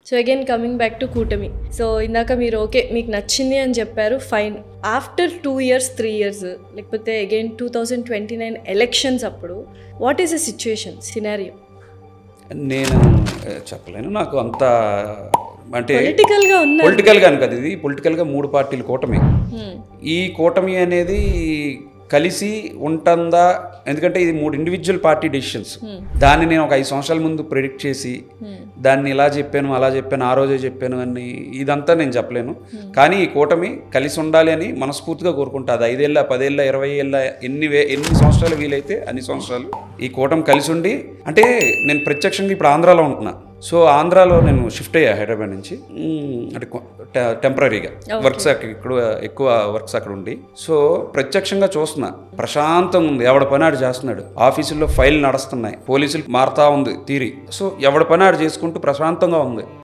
So again coming back to కూటమి. So ఇందాక మీరు ఓకే మీకు నచ్చింది అని చెప్పారు, ఫైన్. ఆఫ్టర్ 2 years 3 years లేకపోతే అగైన్ 2029 ఎలక్షన్స్ అప్పుడు what is the situation scenario? నేను చెప్పలేను, నాకు అంత అంటే పొలిటికల్గా అని కదా, ఇది పొలిటికల్గా 3 పార్టీల కూటమి. ఈ కూటమి అనేది కలిసి ఉంటుందా, ఎందుకంటే ఇది 3 ఇండివిజువల్ పార్టీ డెసిషన్స్. దాన్ని నేను ఒక 5 సంవత్సరాల ముందు ప్రెడిక్ట్ చేసి దాన్ని ఇలా చెప్పాను అలా చెప్పాను ఆ రోజే చెప్పాను అని ఇదంతా నేను చెప్పలేను. కానీ ఈ కూటమి కలిసి ఉండాలి అని మనస్ఫూర్తిగా కోరుకుంటా. అది 5 ఏళ్ళ 10 ఏళ్ళ 20 ఏళ్ళ ఎన్ని సంవత్సరాలు వీలైతే అన్ని సంవత్సరాలు ఈ కూటమి కలిసి ఉండి, అంటే నేను ప్రత్యక్షంగా ఇప్పుడు ఆంధ్రాలో ఉంటున్నా. సో ఆంధ్రాలో నేను షిఫ్ట్ అయ్యా హైదరాబాద్ నుంచి, అంటే టెంపరీగా వర్క్స్ ఎక్కువ వర్క్స్ అక్కడ ఉండి. సో ప్రత్యక్షంగా చూస్తున్నా, ప్రశాంతంగా ఉంది, ఎవడ పని ఆడు చేస్తున్నాడు, ఆఫీసుల్లో ఫైల్ నడుస్తున్నాయి, పోలీసులు మారుతా ఉంది తీరి. సో ఎవడ పని ఆడు చేసుకుంటూ ప్రశాంతంగా ఉంది.